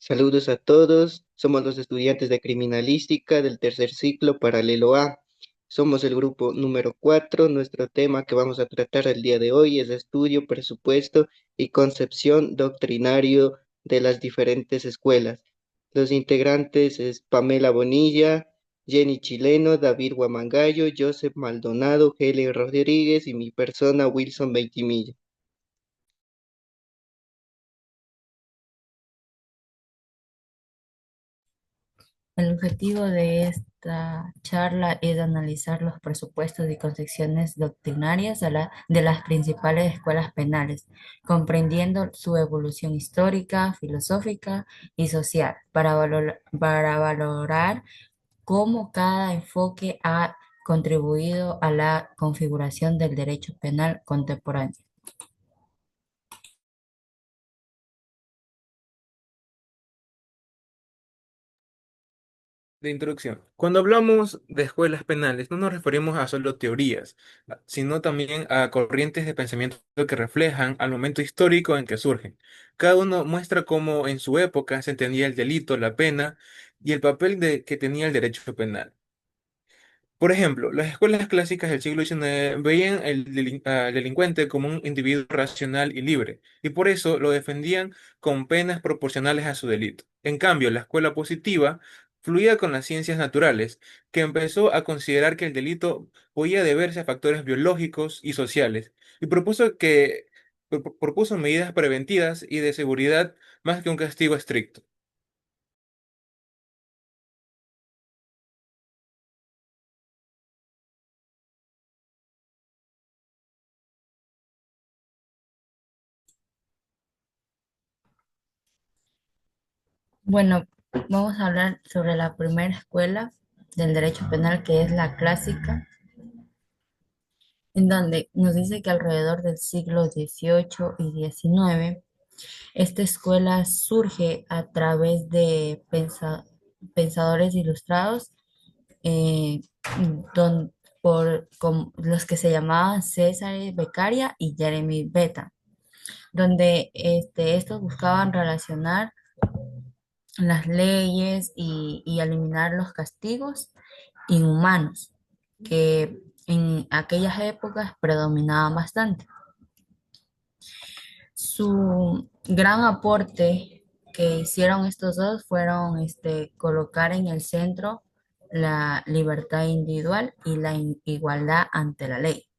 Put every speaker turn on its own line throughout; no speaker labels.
Saludos a todos, somos los estudiantes de criminalística del tercer ciclo paralelo A. Somos el grupo número 4. Nuestro tema que vamos a tratar el día de hoy es estudio, presupuesto y concepción doctrinario de las diferentes escuelas. Los integrantes es Pamela Bonilla, Jenny Chileno, David Guamangallo, Joseph Maldonado, Helen Rodríguez y mi persona Wilson Veitimilla.
El objetivo de esta charla es analizar los presupuestos y concepciones doctrinarias de las principales escuelas penales, comprendiendo su evolución histórica, filosófica y social, para valorar cómo cada enfoque ha contribuido a la configuración del derecho penal contemporáneo.
De introducción. Cuando hablamos de escuelas penales, no nos referimos a solo teorías, sino también a corrientes de pensamiento que reflejan al momento histórico en que surgen. Cada uno muestra cómo en su época se entendía el delito, la pena y el papel que tenía el derecho penal. Por ejemplo, las escuelas clásicas del siglo XIX veían al delincuente como un individuo racional y libre, y por eso lo defendían con penas proporcionales a su delito. En cambio, la escuela positiva fluía con las ciencias naturales, que empezó a considerar que el delito podía deberse a factores biológicos y sociales, y propuso medidas preventivas y de seguridad más que un castigo estricto.
Bueno, vamos a hablar sobre la primera escuela del derecho penal, que es la clásica, en donde nos dice que alrededor del siglo XVIII y XIX, esta escuela surge a través de pensadores ilustrados, eh, don- los que se llamaban César Beccaria y Jeremy Beta, donde estos buscaban relacionar las leyes y eliminar los castigos inhumanos que en aquellas épocas predominaban bastante. Su gran aporte que hicieron estos dos fueron colocar en el centro la libertad individual y la igualdad ante la ley.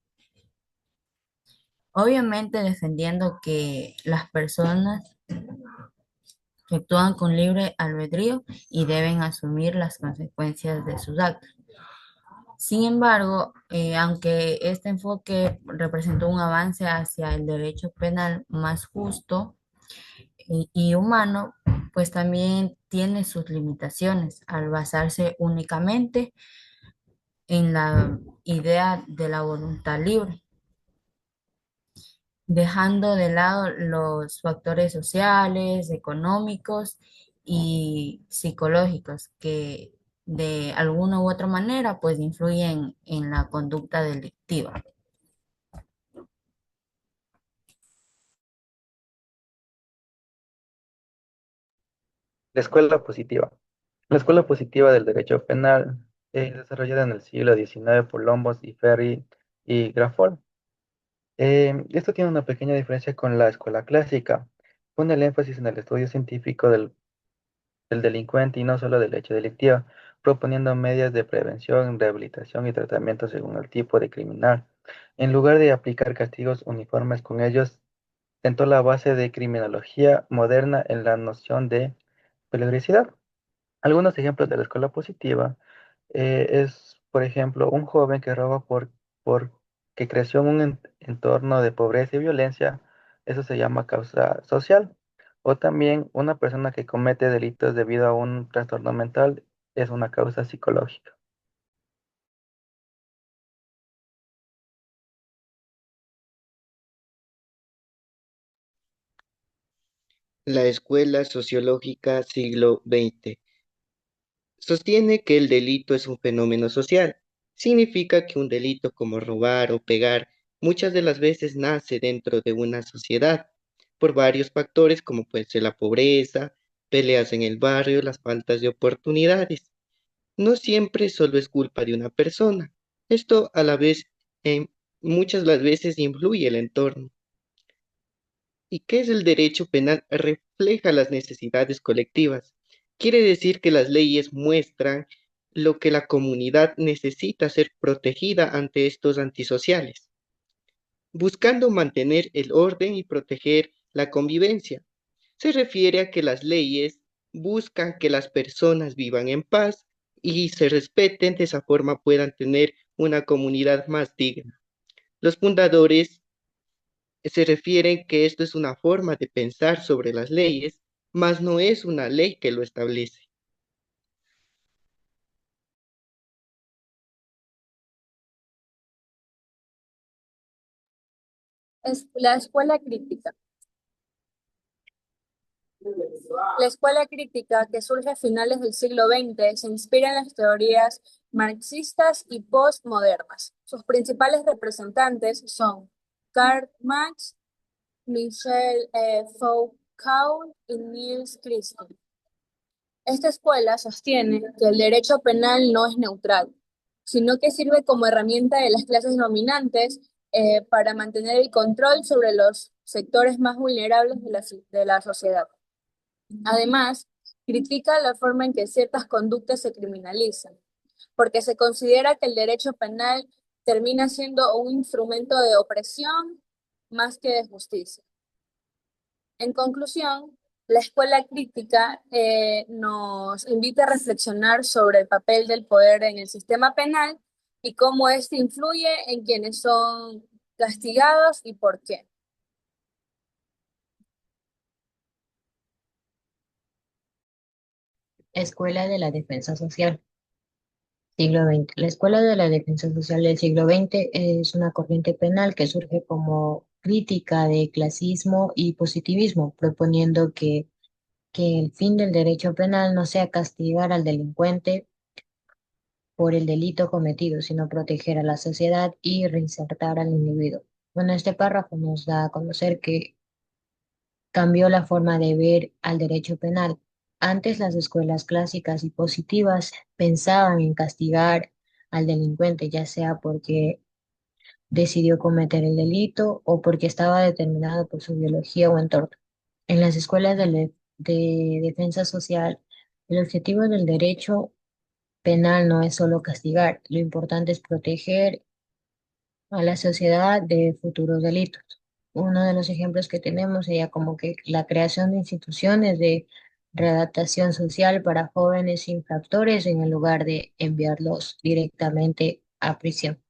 Obviamente defendiendo que las personas actúan con libre albedrío y deben asumir las consecuencias de sus actos. Sin embargo, aunque este enfoque representó un avance hacia el derecho penal más justo y humano, pues también tiene sus limitaciones al basarse únicamente en la idea de la voluntad libre, dejando de lado los factores sociales, económicos y psicológicos que de alguna u otra manera pues influyen en la conducta delictiva.
La escuela positiva. La escuela positiva del derecho penal es desarrollada en el siglo XIX por Lombos y Ferry y Graffol. Esto tiene una pequeña diferencia con la escuela clásica. Pone el énfasis en el estudio científico del delincuente y no solo del hecho delictivo, proponiendo medidas de prevención, rehabilitación y tratamiento según el tipo de criminal. En lugar de aplicar castigos uniformes con ellos, sentó la base de criminología moderna en la noción de peligrosidad. Algunos ejemplos de la escuela positiva es, por ejemplo, un joven que roba por que creció en un entorno de pobreza y violencia, eso se llama causa social. O también una persona que comete delitos debido a un trastorno mental es una causa psicológica.
La Escuela Sociológica siglo XX sostiene que el delito es un fenómeno social. Significa que un delito como robar o pegar muchas de las veces nace dentro de una sociedad por varios factores como puede ser la pobreza, peleas en el barrio, las faltas de oportunidades. No siempre solo es culpa de una persona. Esto a la vez, muchas las veces influye el entorno. ¿Y qué es el derecho penal? Refleja las necesidades colectivas. Quiere decir que las leyes muestran lo que la comunidad necesita ser protegida ante estos antisociales, buscando mantener el orden y proteger la convivencia. Se refiere a que las leyes buscan que las personas vivan en paz y se respeten, de esa forma puedan tener una comunidad más digna. Los fundadores se refieren que esto es una forma de pensar sobre las leyes, mas no es una ley que lo establece.
Es la escuela crítica. La escuela crítica, que surge a finales del siglo XX, se inspira en las teorías marxistas y postmodernas. Sus principales representantes son Karl Marx, Michel Foucault y Niels Christie. Esta escuela sostiene que el derecho penal no es neutral, sino que sirve como herramienta de las clases dominantes para mantener el control sobre los sectores más vulnerables de la sociedad. Además, critica la forma en que ciertas conductas se criminalizan, porque se considera que el derecho penal termina siendo un instrumento de opresión más que de justicia. En conclusión, la escuela crítica nos invita a reflexionar sobre el papel del poder en el sistema penal y cómo éste influye en quienes son castigados y por qué.
Escuela de la Defensa Social, siglo XX. La Escuela de la Defensa Social del siglo XX es una corriente penal que surge como crítica de clasismo y positivismo, proponiendo que el fin del derecho penal no sea castigar al delincuente por el delito cometido, sino proteger a la sociedad y reinsertar al individuo. Bueno, este párrafo nos da a conocer que cambió la forma de ver al derecho penal. Antes las escuelas clásicas y positivas pensaban en castigar al delincuente, ya sea porque decidió cometer el delito o porque estaba determinado por su biología o entorno. En las escuelas de defensa social, el objetivo del derecho penal no es solo castigar, lo importante es proteger a la sociedad de futuros delitos. Uno de los ejemplos que tenemos sería como que la creación de instituciones de readaptación social para jóvenes infractores en el lugar de enviarlos directamente a prisión.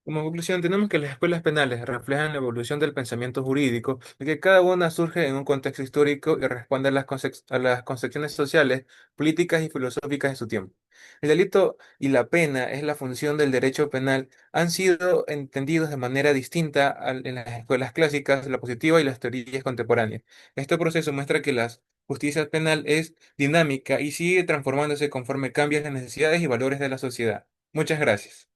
Como conclusión, tenemos que las escuelas penales reflejan la evolución del pensamiento jurídico, de que cada una surge en un contexto histórico y responde a a las concepciones sociales, políticas y filosóficas de su tiempo. El delito y la pena es la función del derecho penal, han sido entendidos de manera distinta en las escuelas clásicas, la positiva y las teorías contemporáneas. Este proceso muestra que la justicia penal es dinámica y sigue transformándose conforme cambian las necesidades y valores de la sociedad. Muchas gracias.